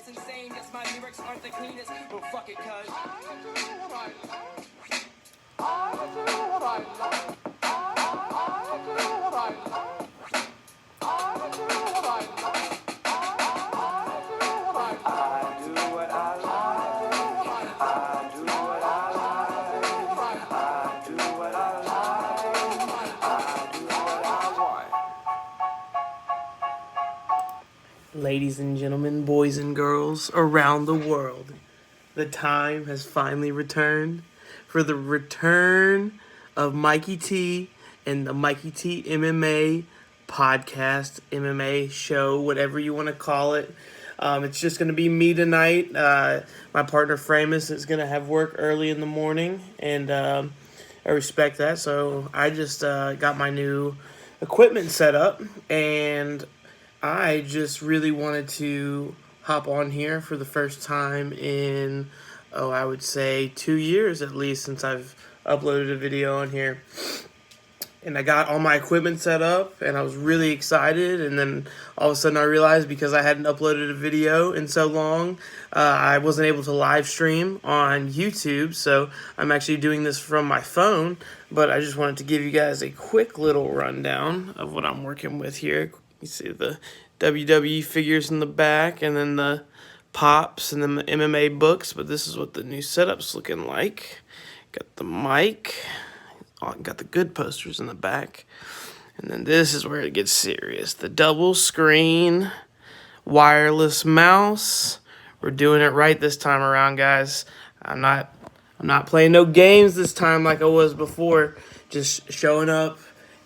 it's insane. Yes, my lyrics aren't the cleanest, but fuck it, cuz I do what I love. I do what I love. I do what I love. I do what I love. I do what I love. I do what I like. I do what I like. I do what I like. I do what I want. Ladies and gentlemen, boys and girls around the world, the time has finally returned for the return of Mikey T and the MikeyT MMA podcast, MMA show, whatever you want to call it. It's just going to be me tonight. My partner Framus is going to have work early in the morning, and I respect that. So I just got my new equipment set up, and I just really wanted to hop on here for the first time in, I would say 2 years at least since I've uploaded a video on here. And I got all my equipment set up, and I was really excited, and then all of a sudden I realized because I hadn't uploaded a video in so long, I wasn't able to live stream on YouTube, so I'm actually doing this from my phone, but I just wanted to give you guys a quick little rundown of what I'm working with here. You see the WWE figures in the back, and then the pops and the MMA books, but this is what the new setup's looking like. Got the mic, got the good posters in the back, and then this is where it gets serious. The double screen, wireless mouse. We're doing it right this time around, guys. I'm not playing no games this time like I was before. Just showing up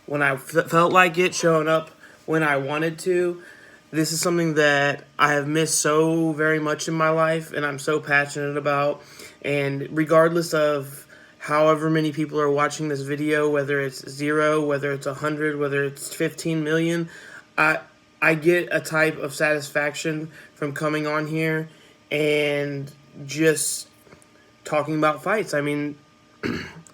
when I felt like it, showing up when I wanted to. This is something that I have missed so very much in my life, and I'm so passionate about. And regardless of however many people are watching this video, whether it's 0, whether it's 100, whether it's 15 million, I get a type of satisfaction from coming on here and just talking about fights. I mean,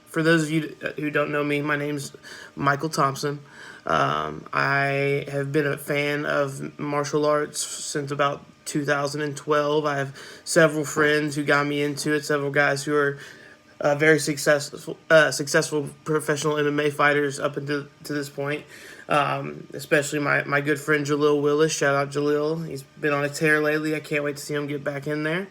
for those of you who don't know me, my name's Michael Thompson. I have been a fan of martial arts since about 2012. I have several friends who got me into it, several guys who are very successful professional MMA fighters up until this point. Especially my good friend Jalil Willis. Shout out Jalil. He's been on a tear lately. I can't wait to see him get back in there.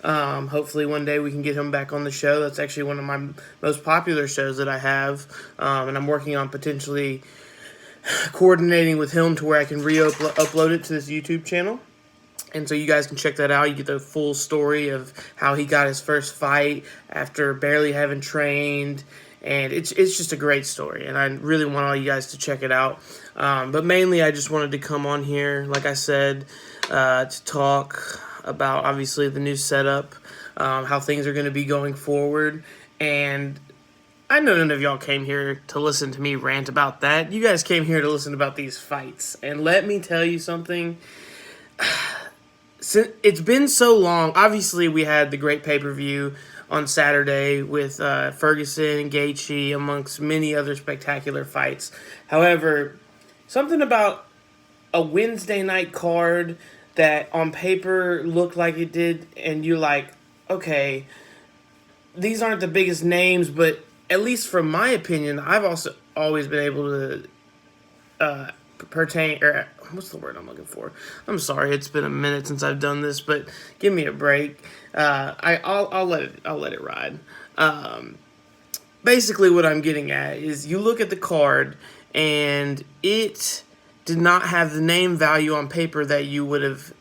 Hopefully one day we can get him back on the show. That's actually one of my most popular shows that I have. And I'm working on potentially coordinating with him to where I can upload it to this YouTube channel. And so you guys can check that out. You get the full story of how he got his first fight after barely having trained. And it's just a great story. And I really want all you guys to check it out. But mainly I just wanted to come on here, like I said, to talk about obviously the new setup, how things are going to be going forward. And I know none of y'all came here to listen to me rant about that. You guys came here to listen about these fights. And let me tell you something. It's been so long. Obviously, we had the great pay-per-view on Saturday with Ferguson and Gaethje, amongst many other spectacular fights. However, something about a Wednesday night card that on paper looked like it did, and you're like, okay, these aren't the biggest names, but at least from my opinion, I've also always been able to pertain, or what's the word I'm looking for? I'm sorry, it's been a minute since I've done this, but give me a break. I'll let it ride. Basically, what I'm getting at is you look at the card, and it did not have the name value on paper that you would have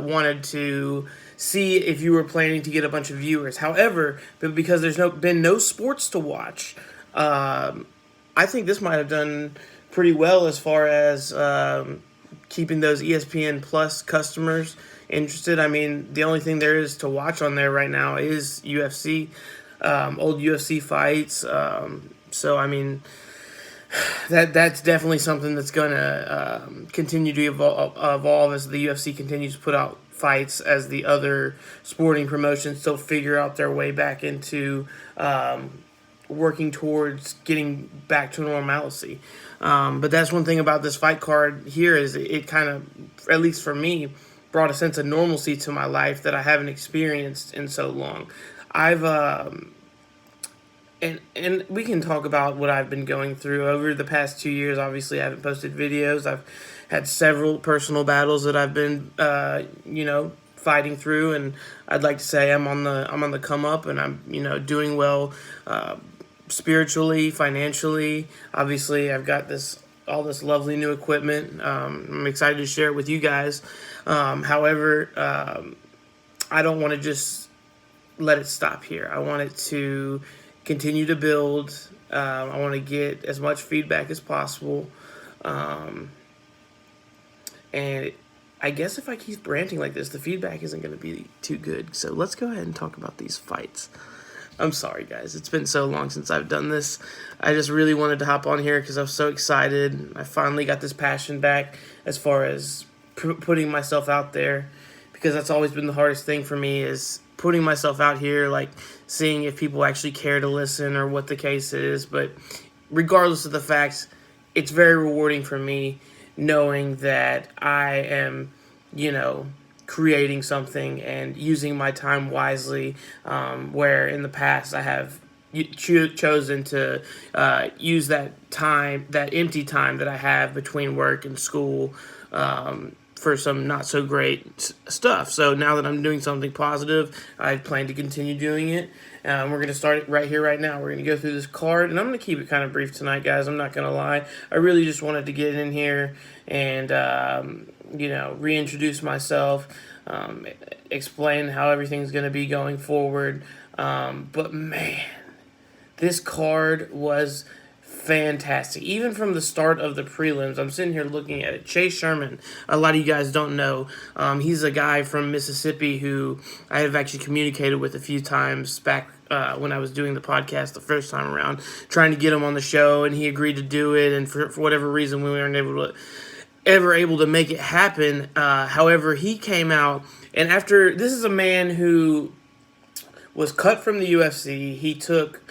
wanted to see if you were planning to get a bunch of viewers. However, but because there's been no sports to watch, I think this might have done pretty well as far as keeping those ESPN Plus customers interested. I mean, the only thing there is to watch on there right now is UFC, old UFC fights. So, I mean, that's definitely something that's going to continue to evolve as the UFC continues to put out fights, as the other sporting promotions still figure out their way back into working towards getting back to normalcy. But that's one thing about this fight card here is it kind of, at least for me, brought a sense of normalcy to my life that I haven't experienced in so long. I've and we can talk about what I've been going through over the past 2 years. Obviously, I haven't posted videos. I've had several personal battles that I've been, fighting through, and I'd like to say I'm on the come up, and I'm, doing well, spiritually, financially. Obviously, I've got all this lovely new equipment. I'm excited to share it with you guys. However, I don't want to just let it stop here. I want it to continue to build. I want to get as much feedback as possible. And I guess if I keep ranting like this, the feedback isn't going to be too good. So let's go ahead and talk about these fights. I'm sorry, guys. It's been so long since I've done this. I just really wanted to hop on here because I was so excited. I finally got this passion back as far as putting myself out there, because that's always been the hardest thing for me, is putting myself out here, like seeing if people actually care to listen or what the case is. But regardless of the facts, it's very rewarding for me knowing that I am, creating something and using my time wisely, where in the past I have chosen to use that time, that empty time that I have between work and school, for some not so great stuff. So now that I'm doing something positive, I plan to continue doing it. We're going to start it right here, right now. We're going to go through this card, and I'm going to keep it kind of brief tonight, guys. I'm not going to lie. I really just wanted to get in here and, reintroduce myself, explain how everything's going to be going forward. But, man, this card was fantastic. Even from the start of the prelims, I'm sitting here looking at it. Chase Sherman, a lot of you guys don't know. He's a guy from Mississippi who I have actually communicated with a few times back when I was doing the podcast the first time around, trying to get him on the show, and he agreed to do it. And for whatever reason, we weren't able to make it happen. However, he came out, and this is a man who was cut from the UFC. He took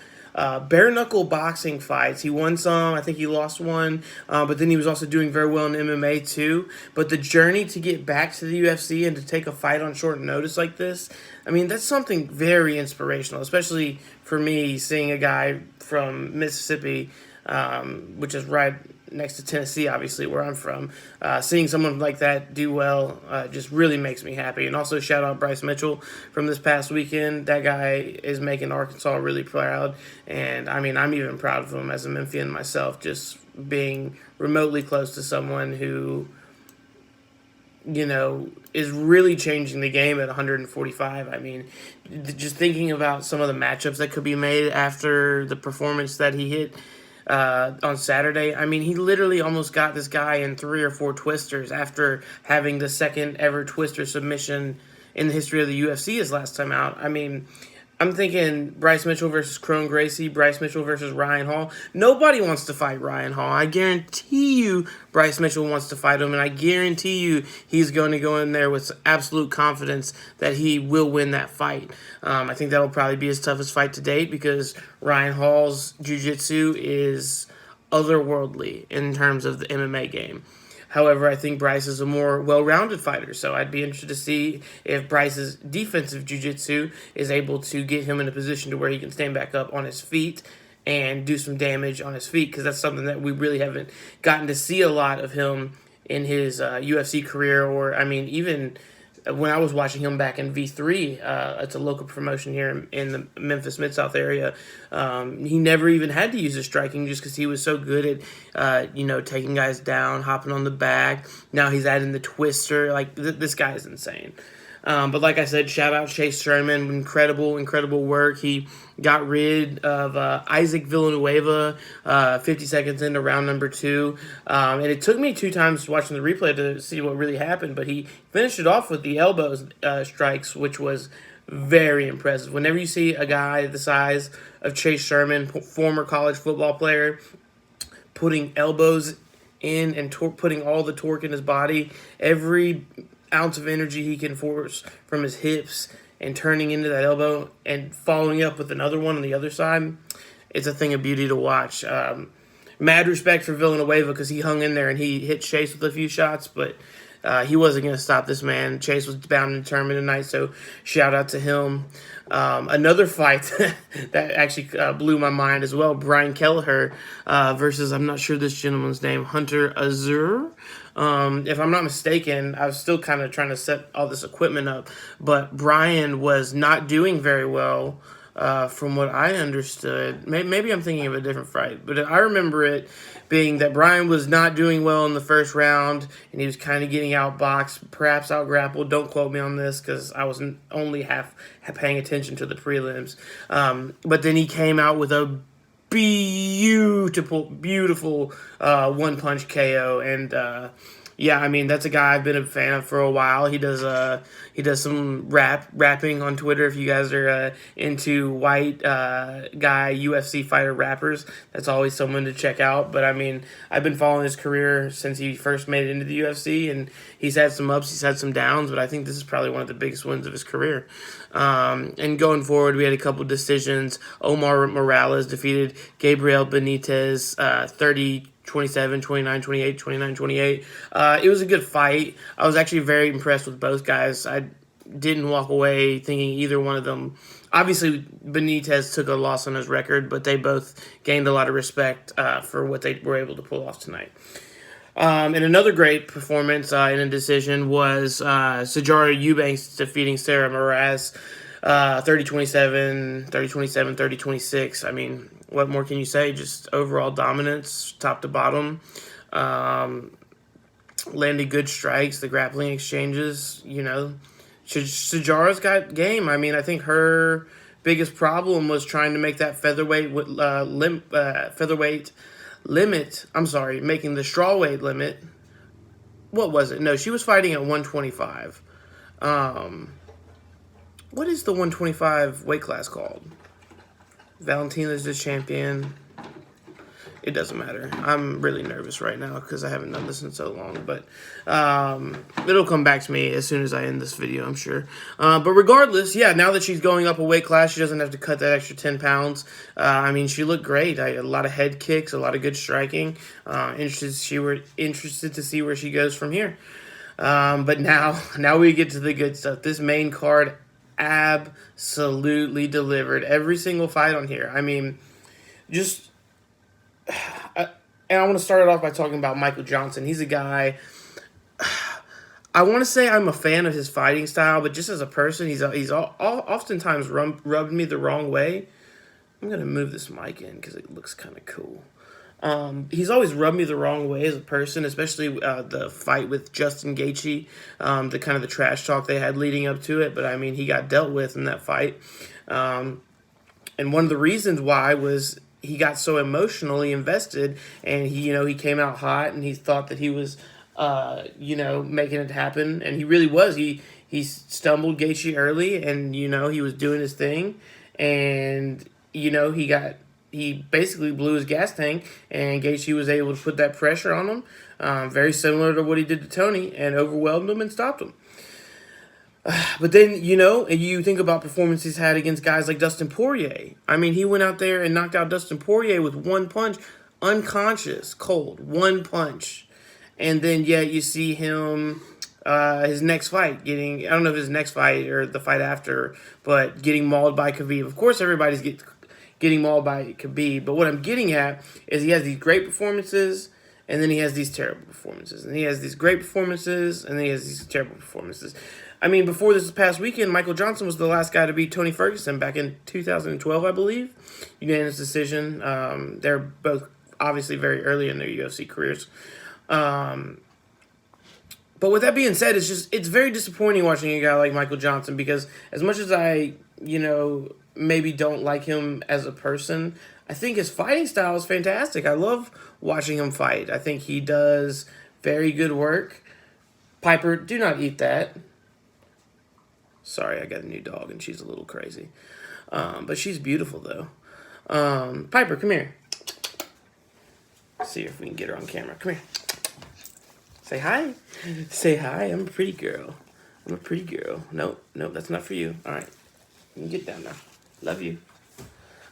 bare knuckle boxing fights. He won some. I think he lost one. But then he was also doing very well in MMA too. But the journey to get back to the UFC and to take a fight on short notice like this, I mean, that's something very inspirational, especially for me, seeing a guy from Mississippi, which is right next to Tennessee, obviously, where I'm from. Seeing someone like that do well just really makes me happy. And also shout out Bryce Mitchell from this past weekend. That guy is making Arkansas really proud. And, I mean, I'm even proud of him as a Memphian myself, just being remotely close to someone who, is really changing the game at 145. I mean, just thinking about some of the matchups that could be made after the performance that he hit on Saturday. I mean, he literally almost got this guy in 3 or 4 twisters after having the second ever twister submission in the history of the UFC his last time out. I mean, I'm thinking Bryce Mitchell versus Crone Gracie, Bryce Mitchell versus Ryan Hall. Nobody wants to fight Ryan Hall. I guarantee you Bryce Mitchell wants to fight him, and I guarantee you he's going to go in there with absolute confidence that he will win that fight. I think that will probably be his toughest fight to date, because Ryan Hall's jiu-jitsu is otherworldly in terms of the MMA game. However, I think Bryce is a more well-rounded fighter, so I'd be interested to see if Bryce's defensive jiu-jitsu is able to get him in a position to where he can stand back up on his feet and do some damage on his feet, because that's something that we really haven't gotten to see a lot of him in his UFC career, or, I mean, even when I was watching him back in V3, it's a local promotion here in the Memphis Mid-South area, he never even had to use his striking just because he was so good at, taking guys down, hopping on the back. Now he's adding the twister. Like, this guy is insane. But like I said, shout out Chase Sherman. Incredible work. He got rid of Isaac Villanueva 50 seconds into round number 2. And it took me 2 times watching the replay to see what really happened. But he finished it off with the elbow strikes, which was very impressive. Whenever you see a guy the size of Chase Sherman, former college football player, putting elbows in and putting all the torque in his body, every ounce of energy he can force from his hips and turning into that elbow and following up with another one on the other side, it's a thing of beauty to watch. Mad respect for Villanueva, because he hung in there and he hit Chase with a few shots, but he wasn't going to stop this man. Chase was bound and determined tonight, so shout out to him. Another fight that actually blew my mind as well, Brian Kelleher versus, I'm not sure this gentleman's name, Hunter Azur. If I'm not mistaken, I was still kind of trying to set all this equipment up, but Brian was not doing very well. From what I understood, maybe I'm thinking of a different fight, but I remember it being that Brian was not doing well in the first round, and he was kind of getting outboxed, perhaps outgrappled. Don't quote me on this because I was only half paying attention to the prelims. But then he came out with a beautiful one-punch KO, and yeah, I mean, that's a guy I've been a fan of for a while. He does some rapping on Twitter. If you guys are into white guy UFC fighter rappers, that's always someone to check out. But I mean, I've been following his career since he first made it into the UFC, and he's had some ups, he's had some downs, but I think this is probably one of the biggest wins of his career. And going forward, we had a couple decisions. Omar Morales defeated Gabriel Benitez 30-27, 29-28, 29-28. It was a good fight. I was actually very impressed with both guys. I didn't walk away thinking either one of them. Obviously, Benitez took a loss on his record, but they both gained a lot of respect for what they were able to pull off tonight. And another great performance in a decision was Sjour Eubanks defeating Sera Morass 30-27, 30-27, 30-26. I mean, what more can you say? Just overall dominance, top to bottom. Landed good strikes, the grappling exchanges, you know. Sjour's got game. I mean, I think her biggest problem was trying to make that featherweight limit. I'm sorry, making the strawweight limit. What was it? No, she was fighting at 125. What is the 125 weight class called? Valentina's the champion. It doesn't matter. I'm really nervous right now because I haven't done this in so long. But it'll come back to me as soon as I end this video, I'm sure. But regardless, yeah, now that she's going up a weight class, she doesn't have to cut that extra 10 pounds. I mean, she looked great. A lot of head kicks, a lot of good striking. Interested to see where she goes from here. But now we get to the good stuff. This main card absolutely delivered. Every single fight on here. I mean, just... And I want to start it off by talking about Michael Johnson. He's a guy, I want to say I'm a fan of his fighting style, but just as a person, he's oftentimes rubbed me the wrong way. I'm going to move this mic in because it looks kind of cool. He's always rubbed me the wrong way as a person, especially the fight with Justin Gaethje, the kind of the trash talk they had leading up to it. But, I mean, he got dealt with in that fight. And one of the reasons why was he got so emotionally invested, and he came out hot, and he thought that he was, making it happen, and he really was. He stumbled Gaethje early, and he was doing his thing, and he basically blew his gas tank, and Gaethje was able to put that pressure on him, very similar to what he did to Tony, and overwhelmed him and stopped him. But then, and you think about performances he's had against guys like Dustin Poirier. I mean, he went out there and knocked out Dustin Poirier with one punch, unconscious, cold, one punch. And then, you see him, his next fight, I don't know if his next fight or the fight after, but getting mauled by Khabib. Of course, everybody's getting mauled by Khabib. But what I'm getting at is he has these great performances, and then he has these terrible performances. And he has these great performances, and then he has these terrible performances. I mean, before this past weekend, Michael Johnson was the last guy to beat Tony Ferguson back in 2012, I believe. Unanimous decision. They're both obviously very early in their UFC careers. But with that being said, it's very disappointing watching a guy like Michael Johnson, because as much as I, maybe don't like him as a person, I think his fighting style is fantastic. I love watching him fight. I think he does very good work. Piper, do not eat that. Sorry, I got a new dog, and she's a little crazy. But she's beautiful, though. Piper, come here. See if we can get her on camera. Come here. Say hi. Say hi. I'm a pretty girl. Nope, that's not for you. All right. You can get down now. Love you.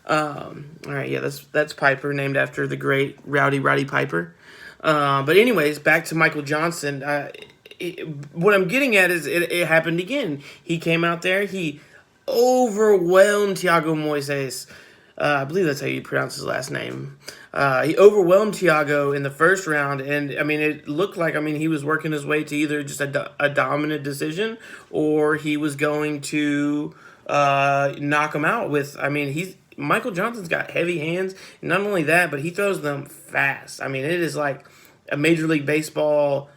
All right, yeah, that's Piper, named after the great Rowdy Roddy Piper. But anyways, back to Michael Johnson. what I'm getting at is it happened again. He came out there, he overwhelmed Thiago Moises. I believe that's how you pronounce his last name. He overwhelmed Thiago in the first round, and I mean, it looked like he was working his way to either just a dominant decision, or he was going to knock him out with. Michael Johnson's got heavy hands. And not only that, but he throws them fast. I mean, it is like a Major League Baseball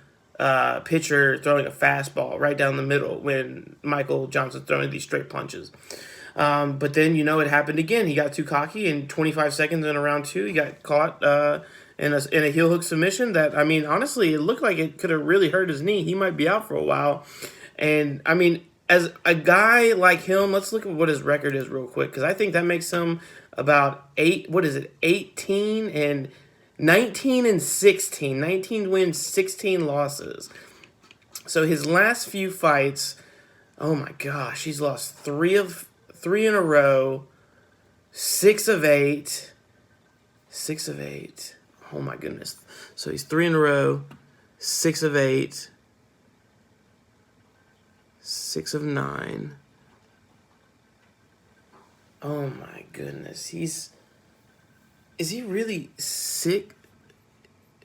pitcher throwing a fastball right down the middle when Michael Johnson's throwing these straight punches. But then, it happened again. He got too cocky, and 25 seconds in round 2, he got caught in a heel hook submission that, honestly, it looked like it could have really hurt his knee. He might be out for a while. And, as a guy like him, let's look at what his record is real quick, because I think that makes him about 18 and 19 and 16. 19 wins, 16 losses. So his last few fights, oh my gosh, he's lost 3 in a row, 6 of 8. 6 of 8. Oh my goodness. So he's 3 in a row, 6 of 8. 6 of 9. Oh my goodness. Is he really sick?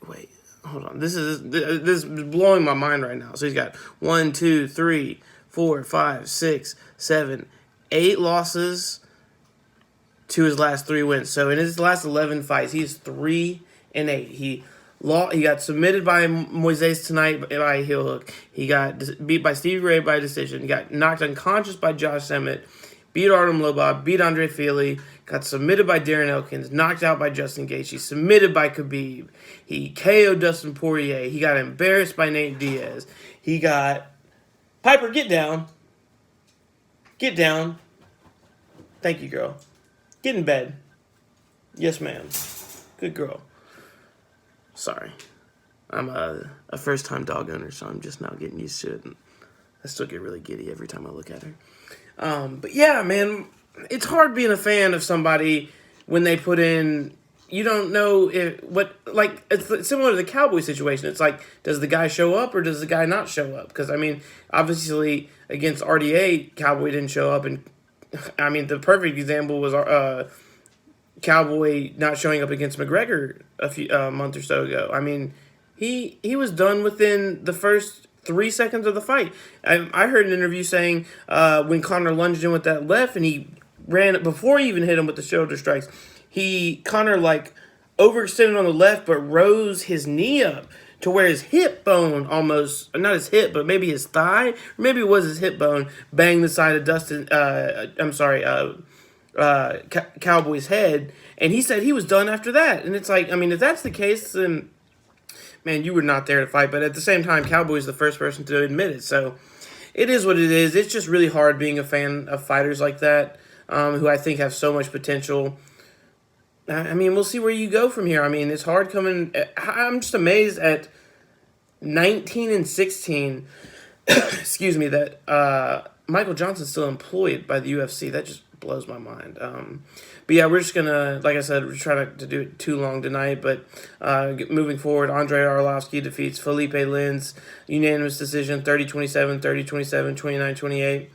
Wait, hold on. This is blowing my mind right now. So he's got 1, 2, 3, 4, 5, 6, 7, 8 losses to his last 3 wins. So in his last 11 fights, he's 3 and 8. He got submitted by Moises tonight by a heel hook. He got beat by Stevie Ray by decision. He got knocked unconscious by Josh Emmett. Beat Artem Lobov. Beat Andrei Fili. Got submitted by Darren Elkins. Knocked out by Justin Gaethje. Submitted by Khabib. He KO'd Dustin Poirier. He got embarrassed by Nate Diaz. He got... Piper, get down. Get down. Thank you, girl. Get in bed. Yes, ma'am. Good girl. Sorry. I'm a first-time dog owner, so I'm just now getting used to it. And I still get really giddy every time I look at her. But yeah, man, it's hard being a fan of somebody when they put in... You don't know it's similar to the Cowboy situation. It's like, does the guy show up or does the guy not show up? Because, obviously, against RDA, Cowboy didn't show up. And, the perfect example was Cowboy not showing up against McGregor a month or so ago. He was done within the first 3 seconds of the fight. I heard an interview saying when Conor lunged in with that left and he ran before he even hit him with the shoulder strikes, Conor overextended on the left but rose his knee up to where his hip bone almost, not his hip, but maybe his thigh, or maybe it was his hip bone, banged the side of Cowboy's head, and he said he was done after that. And it's like, if that's the case, then, man, you were not there to fight. But at the same time, Cowboy's the first person to admit it. So it is what it is. It's just really hard being a fan of fighters like that, who I think have so much potential. We'll see where you go from here. It's hard coming. I'm just amazed at 19 and 16. Excuse me, that Michael Johnson's still employed by the UFC. That just blows my mind. But yeah, we're just gonna, like I said, we're trying not to do it too long tonight. But moving forward, Andrei Arlovski defeats Felipe Lins, unanimous decision, 30-27, 30-27,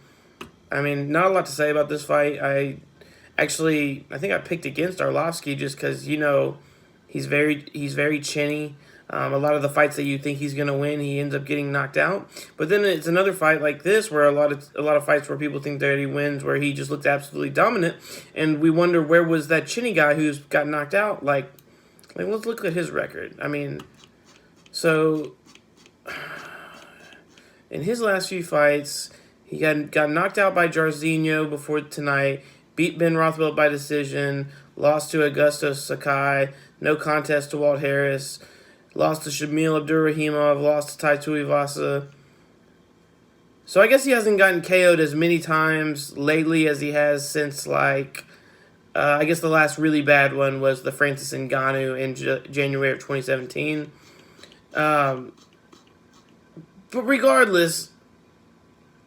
29-28. Not a lot to say about this fight. I think I picked against Arlovski just because, he's very chinny. A lot of the fights that you think he's going to win, he ends up getting knocked out. But then it's another fight like this where a lot of fights where people think that he wins, where he just looks absolutely dominant, and we wonder where was that chinny guy who's got knocked out. Like let's look at his record. So in his last few fights, he got knocked out by Jairzinho before tonight. Beat Ben Rothwell by decision, lost to Augusto Sakai, no contest to Walt Harris, lost to Shamil Abdurrahimov, lost to Tai Tuivasa. So I guess he hasn't gotten KO'd as many times lately as he has since, I guess the last really bad one was the Francis Ngannou in January of 2017. But regardless,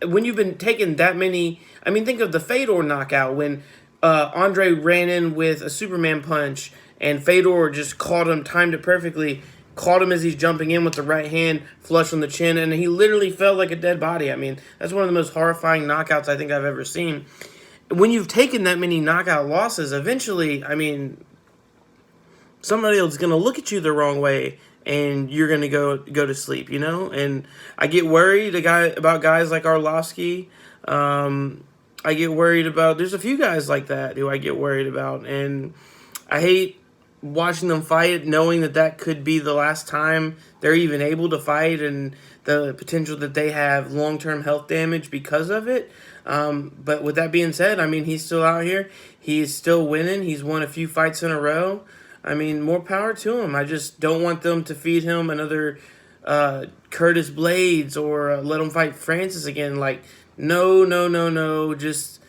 when you've been taking that many... think of the Fedor knockout when Andrei ran in with a Superman punch and Fedor just caught him, timed it perfectly. caught him as he's jumping in with the right hand flush on the chin, and he literally felt like a dead body. I mean, that's one of the most horrifying knockouts I think I've ever seen. When you've taken that many knockout losses, eventually, I mean, somebody else is going to look at you the wrong way, and you're going to go to sleep, you know? And I get worried about guys like Arlovski. I get worried about, there's a few guys like that who I get worried about, and I hate watching them fight, knowing that could be the last time they're even able to fight, and the potential that they have long-term health damage because of it. But with that being said, I mean, he's still out here. He's still winning. He's won a few fights in a row. I mean, more power to him. I just don't want them to feed him another Curtis Blades or let him fight Francis again. Like, no. Just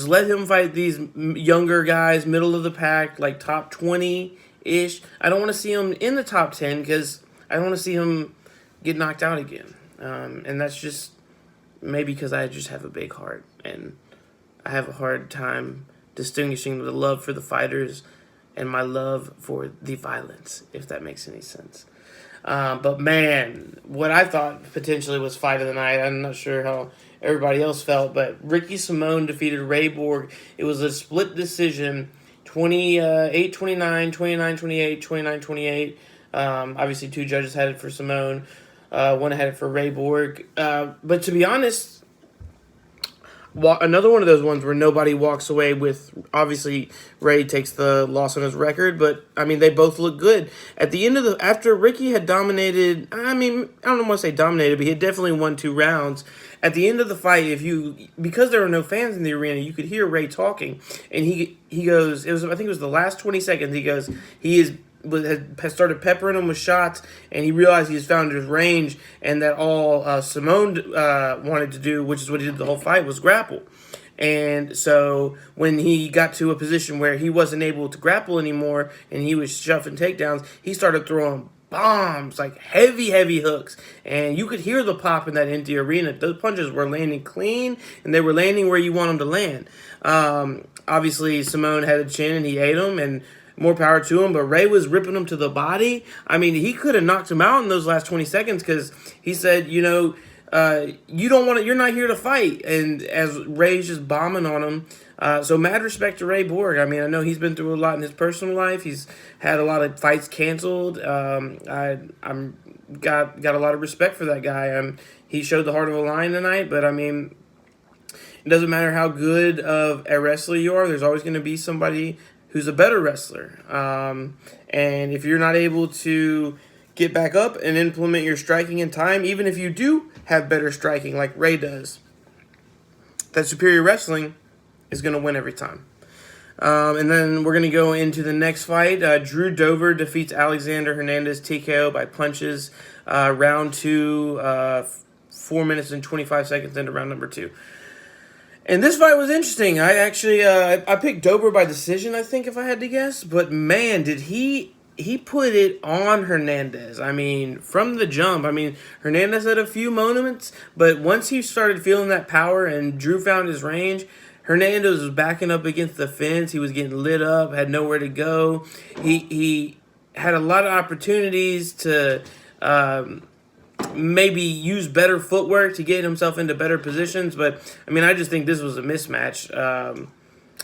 let him fight these younger guys, middle of the pack, like top 20-ish. I don't want to see him in the top 10 because I don't want to see him get knocked out again. And that's just maybe because I just have a big heart and I have a hard time distinguishing the love for the fighters and my love for the violence, if that makes any sense. But man, what I thought potentially was fight of the night, I'm not sure how everybody else felt, but Ricky Simone defeated Ray Borg. It was a split decision, 28-29, 29-28, 29-28. Obviously, two judges had it for Simone. One had it for Ray Borg. But to be honest, another one of those ones where nobody walks away with, obviously, Ray takes the loss on his record, but, I mean, they both look good. At the end of after Ricky had dominated, I mean, I don't want to say dominated, but he had definitely won 2 rounds. At the end of the fight, because there were no fans in the arena, you could hear Ray talking, and he goes, I think it was the last 20 seconds, he goes, had started peppering him with shots, and he realized he has found his range, and that all Simone wanted to do, which is what he did the whole fight, was grapple. And so when he got to a position where he wasn't able to grapple anymore, and he was shoving takedowns, he started throwing bombs, like heavy hooks, and you could hear the pop in that empty arena. Those punches were landing clean, and they were landing where you want them to land. Obviously, Simone had a chin, and he ate him, and more power to him, but Ray was ripping him to the body. I mean, he could have knocked him out in those last 20 seconds because he said, you're not here to fight. And as Ray's just bombing on him. So mad respect to Ray Borg. I mean, I know he's been through a lot in his personal life. He's had a lot of fights canceled. I'm got a lot of respect for that guy. He showed the heart of a lion tonight, but I mean, it doesn't matter how good of a wrestler you are. There's always going to be somebody who's a better wrestler. And if you're not able to get back up and implement your striking in time, even if you do have better striking like Ray does, that superior wrestling is going to win every time. And then we're going to go into the next fight. Drew Dober defeats Alexander Hernandez TKO by punches. Round 2, 4 minutes and 25 seconds into round number 2. And this fight was interesting. I actually I picked Dober by decision, I think, if I had to guess. But man, did he put it on Hernandez. I mean, from the jump. I mean, Hernandez had a few moments, but once he started feeling that power and Drew found his range, Hernandez was backing up against the fence. He was getting lit up, had nowhere to go. He had a lot of opportunities to maybe use better footwork to get himself into better positions. But, I mean, I just think this was a mismatch.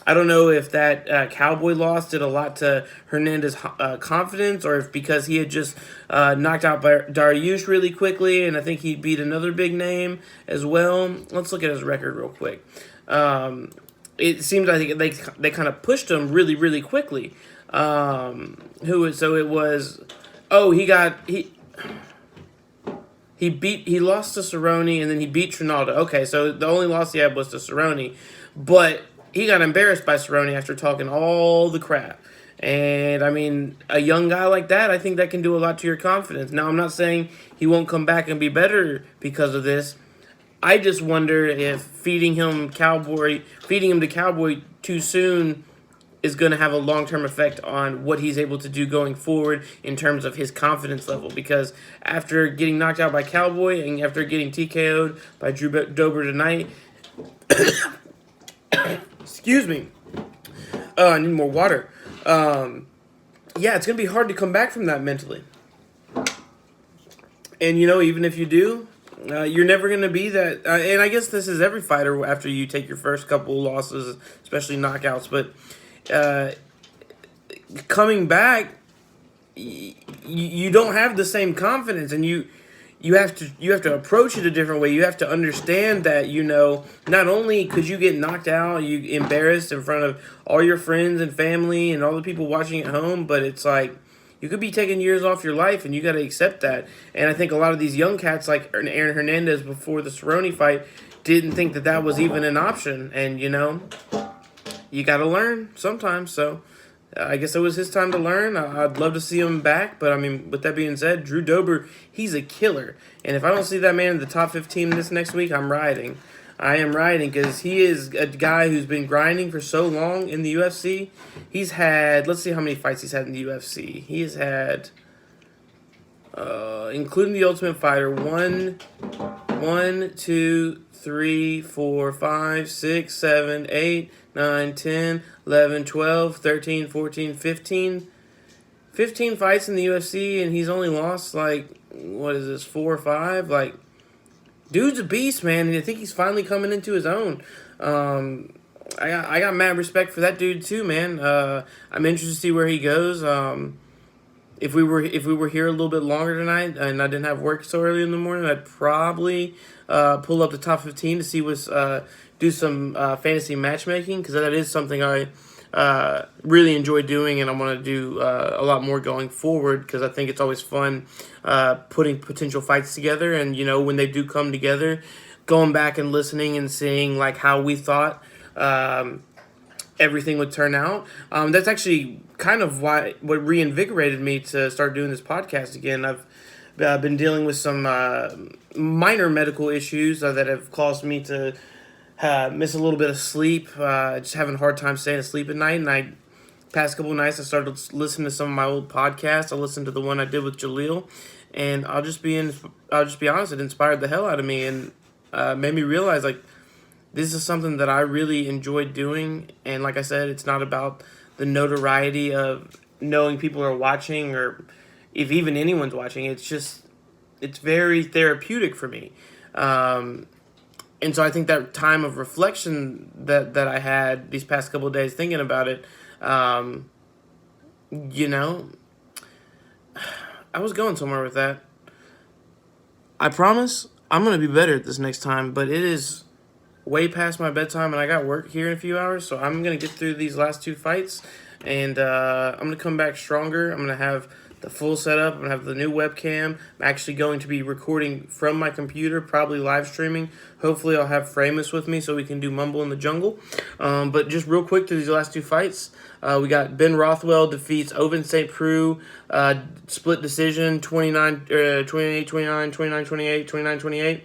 I don't know if that Cowboy loss did a lot to Hernandez's confidence, or if because he had just knocked out Dariush really quickly, and I think he beat another big name as well. Let's look at his record real quick. It seems like they kind of pushed him really, really quickly. He lost to Cerrone, and then he beat Trinaldo. Okay, so the only loss he had was to Cerrone, but he got embarrassed by Cerrone after talking all the crap. And, I mean, a young guy like that, I think that can do a lot to your confidence. Now, I'm not saying he won't come back and be better because of this. I just wonder if feeding him to Cowboy too soon is going to have a long-term effect on what he's able to do going forward in terms of his confidence level. Because after getting knocked out by Cowboy and after getting TKO'd by Drew Dober tonight... Excuse me. I need more water. Yeah, it's going to be hard to come back from that mentally. And, even if you do, you're never going to be that. And I guess this is every fighter after you take your first couple losses, especially knockouts. But coming back, you don't have the same confidence, and you have to approach it a different way. You have to understand that, not only could you get knocked out, you embarrassed in front of all your friends and family and all the people watching at home, but it's like you could be taking years off your life, and you got to accept that. And I think a lot of these young cats like Aaron Hernandez before the Cerrone fight didn't think that was even an option. And, you got to learn sometimes. So I guess it was his time to learn. I'd love to see him back. But, I mean, with that being said, Drew Dober, he's a killer. And if I don't see that man in the top 15 this next week, I'm riding. I am riding because he is a guy who's been grinding for so long in the UFC. He's had, let's see how many fights he's had in the UFC. He has had, including the Ultimate Fighter, 1, 2, 3, 4, 5, 6, 7, 8, 9, 10, 11, 12, 13, 14, 15. 15 fights in the UFC, and he's only lost, 4 or 5? Dude's a beast, man, and I think he's finally coming into his own. I got mad respect for that dude too, man. I'm interested to see where he goes. If we were here a little bit longer tonight, and I didn't have work so early in the morning, I'd probably pull up the top 15 to see do some fantasy matchmaking, because that is something I really enjoy doing, and I want to do a lot more going forward, because I think it's always fun putting potential fights together, and when they do come together, going back and listening and seeing how we thought everything would turn out. That's actually kind of what reinvigorated me to start doing this podcast again. I've been dealing with some minor medical issues that have caused me to miss a little bit of sleep, just having a hard time staying asleep at night. And past couple of nights, I started listening to some of my old podcasts. I listened to the one I did with Jaleel, and I'll just be honest, it inspired the hell out of me, and made me realize this is something that I really enjoyed doing. And like I said, it's not about the notoriety of knowing people are watching, or if even anyone's watching. It's very therapeutic for me. And so I think that time of reflection that I had these past couple of days thinking about it, I was going somewhere with that. I promise I'm going to be better at this next time, but it is way past my bedtime, and I got work here in a few hours, so I'm going to get through these last 2 fights, and I'm going to come back stronger. I'm going to have the full setup. I'm going to have the new webcam. I'm actually going to be recording from my computer, probably live streaming. Hopefully I'll have Framus with me so we can do Mumble in the Jungle. But just real quick to these last 2 fights. We got Ben Rothwell defeats Ovince St. Preux, split decision, 28-29, 29-28, 29-28.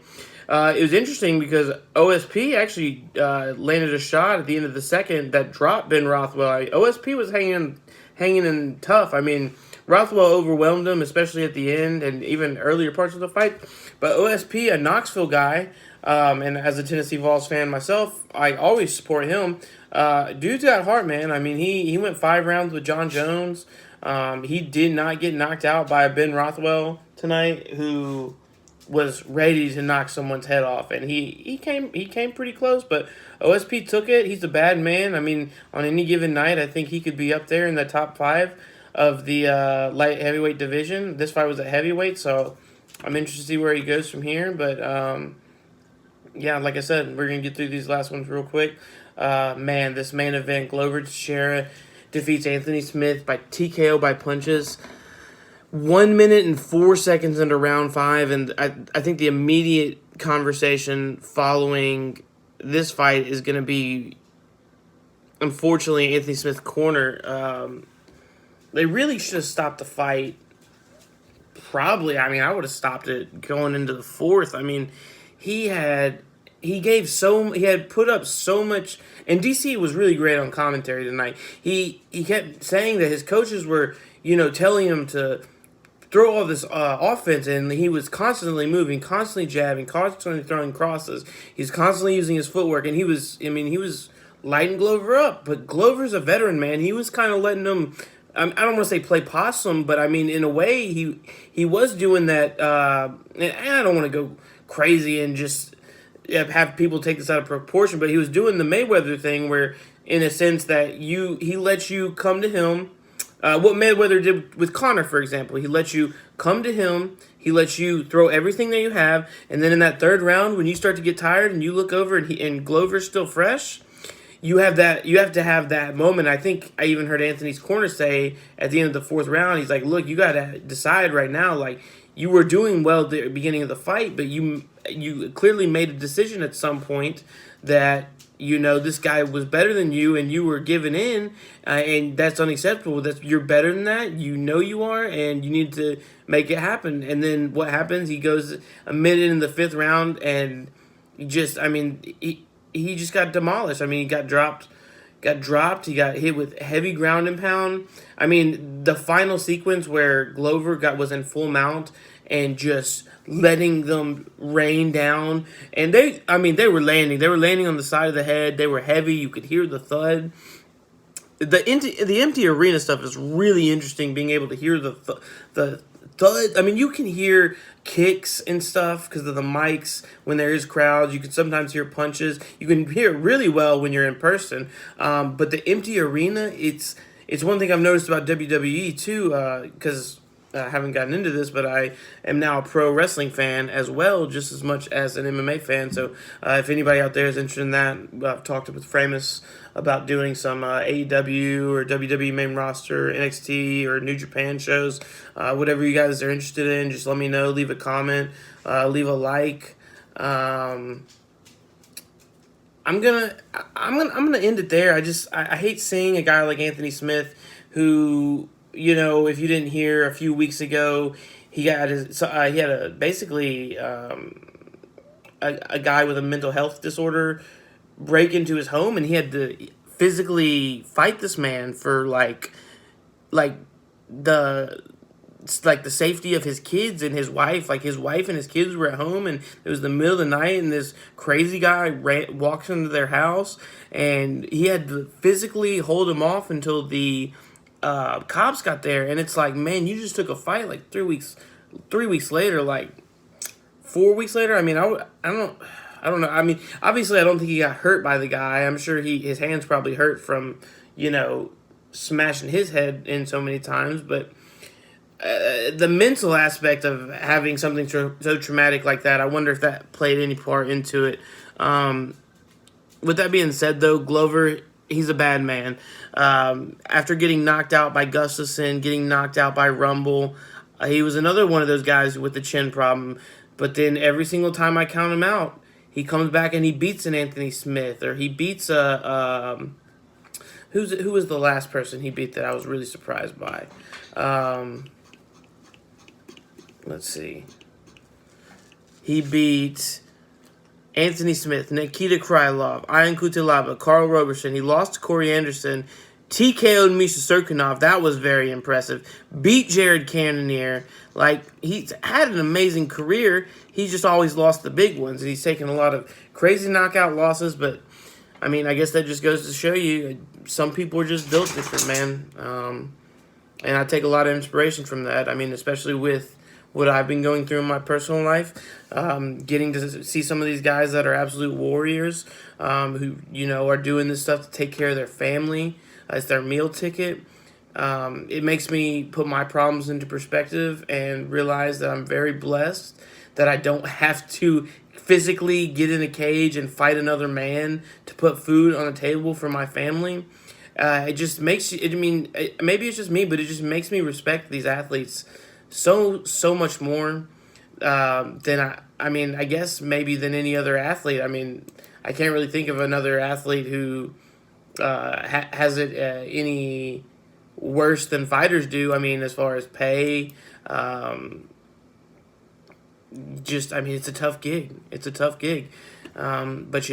It was interesting because OSP actually landed a shot at the end of the second that dropped Ben Rothwell. OSP was hanging in tough. I mean, Rothwell overwhelmed him, especially at the end and even earlier parts of the fight. But OSP, a Knoxville guy, and as a Tennessee Vols fan myself, I always support him. Dude's got heart, man. I mean, he went 5 rounds with John Jones. He did not get knocked out by Ben Rothwell tonight, who was ready to knock someone's head off, and he came pretty close, but OSP took it. He's a bad man. I mean, on any given night, I think he could be up there in the top 5 of the light heavyweight division. This fight was at heavyweight, so I'm interested to see where he goes from here. But yeah, like I said, we're gonna get through these last ones real quick. Man, this main event, Glover Teixeira defeats Anthony Smith by TKO by punches. 1 minute and 4 seconds into round 5, and I think the immediate conversation following this fight is going to be, unfortunately, Anthony Smith's corner. They really should have stopped the fight. Probably, I mean, I would have stopped it going into the 4th. I mean, he had put up so much, and DC was really great on commentary tonight. He kept saying that his coaches were, telling him to throw all this offense, and he was constantly moving, constantly jabbing, constantly throwing crosses. He's constantly using his footwork, and he was lighting Glover up. But Glover's a veteran, man. He was kind of letting him I don't want to say play possum, but I mean, in a way, he was doing that. And I don't want to go crazy and just have people take this out of proportion, but he was doing the Mayweather thing, where, in a sense, that he lets you come to him. What Mayweather did with Conor, for example, he lets you come to him. He lets you throw everything that you have, and then in that third round, when you start to get tired and you look over and Glover's still fresh, you have to have that moment. I think I even heard Anthony's corner say at the end of the fourth round, he's like, "Look, you got to decide right now. Like, you were doing well at the beginning of the fight, but you clearly made a decision at some point that this guy was better than you, and you were giving in, and that's unacceptable. You're better than that. You are, and you need to make it happen." And then what happens? He goes a minute in the fifth round, and he just got demolished. I mean, he got dropped. He got hit with heavy ground and pound. I mean, the final sequence where Glover was in full mount and just letting them rain down. And they were landing. They were landing on the side of the head. They were heavy. You could hear the thud. The empty arena stuff is really interesting, being able to hear the thud. I mean, you can hear kicks and stuff because of the mics when there is crowds. You can sometimes hear punches. You can hear it really well when you're in person. But the empty arena, it's one thing I've noticed about WWE too, because I haven't gotten into this, but I am now a pro wrestling fan as well, just as much as an MMA fan. So if anybody out there is interested in that, I've talked with Framus about doing some AEW or WWE main roster, NXT or New Japan shows. Whatever you guys are interested in, just let me know. Leave a comment, leave a like. I'm gonna end it there. I hate seeing a guy like Anthony Smith, who, if you didn't hear a few weeks ago, he had a guy with a mental health disorder break into his home, and he had to physically fight this man for the safety of his kids and his wife. Like, his wife and his kids were at home, and it was the middle of the night, and this crazy guy walks into their house, and he had to physically hold him off until the cops got there. And it's like, man, you just took a fight like 3 weeks later, like 4 weeks later. I mean, I don't know. I mean, obviously, I don't think he got hurt by the guy. I'm sure his hands probably hurt from, smashing his head in so many times. But the mental aspect of having something so traumatic like that, I wonder if that played any part into it. With that being said, though, Glover, he's a bad man. After getting knocked out by Gustafsson, getting knocked out by Rumble, he was another one of those guys with the chin problem. But then every single time I count him out, he comes back and he beats an Anthony Smith, or he beats who was the last person he beat that I was really surprised by? Let's see. He beat Anthony Smith, Nikita Krylov, Ian Kutelaba, Carl Roberson. He lost to Corey Anderson. TKO'd Misha Serkinov. That was very impressive. Beat Jared Cannonier. Like, he's had an amazing career. He just always lost the big ones. And he's taken a lot of crazy knockout losses. But, I mean, I guess that just goes to show you some people are just built different, man. And I take a lot of inspiration from that. I mean, especially with what I've been going through in my personal life, getting to see some of these guys that are absolute warriors, who, are doing this stuff to take care of their family. It's their meal ticket. It makes me put my problems into perspective and realize that I'm very blessed that I don't have to physically get in a cage and fight another man to put food on the table for my family. It just makes you, maybe it's just me, but it just makes me respect these athletes so much more than I guess maybe than any other athlete. I mean, I can't really think of another athlete who has it any worse than fighters do. I mean, as far as pay, it's a tough gig. It's a tough gig. But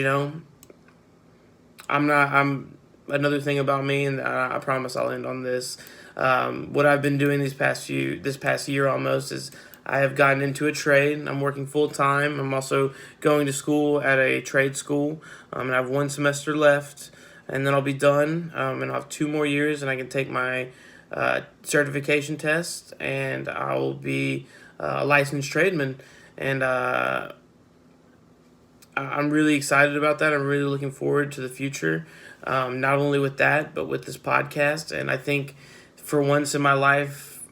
I'm another thing about me, and I promise I'll end on this. What I've been doing this past year almost is I have gotten into a trade. I'm working full time. I'm also going to school at a trade school, and I have 1 semester left, and then I'll be done. And I'll have 2 more years, and I can take my certification test, and I will be a licensed tradesman. And I'm really excited about that. I'm really looking forward to the future, not only with that, but with this podcast. And I think for once in my life,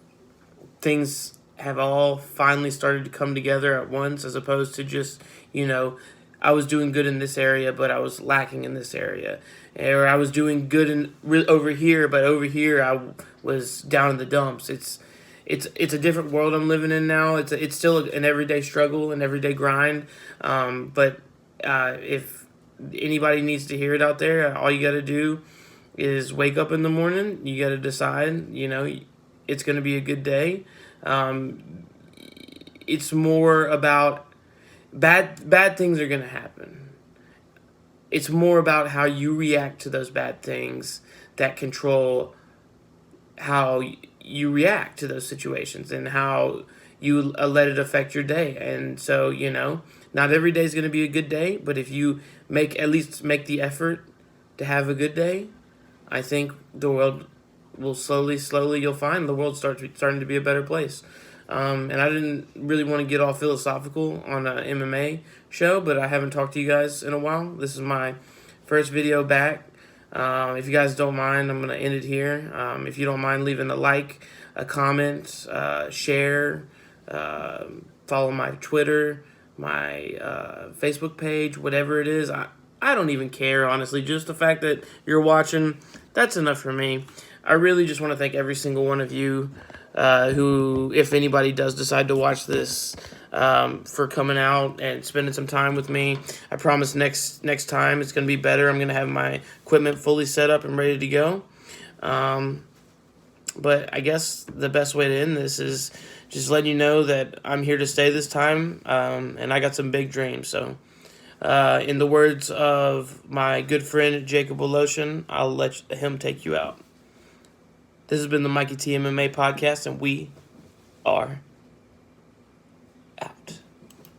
things have all finally started to come together at once, as opposed to just, I was doing good in this area, but I was lacking in this area. Or I was doing good over here, but over here I was down in the dumps. It's a different world I'm living in now. It's still an everyday struggle, an everyday grind. But if anybody needs to hear it out there, all you got to do is wake up in the morning. You got to decide, it's going to be a good day. It's more about bad things are going to happen. It's more about how you react to those bad things that control how you react to those situations and how you let it affect your day. And so, not every day is going to be a good day, but if you at least make the effort to have a good day, I think the world will slowly, you'll find the world starting to be a better place. And I didn't really want to get all philosophical on an MMA show, but I haven't talked to you guys in a while. This is my first video back. If you guys don't mind, I'm going to end it here. If you don't mind leaving a like, a comment, share, follow my Twitter, my Facebook page, whatever it is. I don't even care, honestly. Just the fact that you're watching, that's enough for me. I really just want to thank every single one of you who, if anybody does decide to watch this, for coming out and spending some time with me. I promise next time it's going to be better. I'm going to have my equipment fully set up and ready to go. But I guess the best way to end this is just letting you know that I'm here to stay this time, and I got some big dreams. So in the words of my good friend Jacob Woloshin, I'll let him take you out. This has been the MikeyT MMA podcast, and we are out.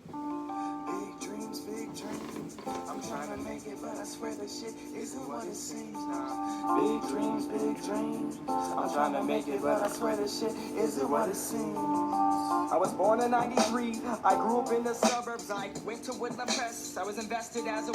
Big dreams, big dreams. I'm trying to make it, but I swear this shit isn't what it seems. Nah. Big dreams, big dreams. I'm trying to make it, but I swear this shit isn't what it seems. I was born in '93. I grew up in the suburbs. I went to Woodland Press. I was invested as a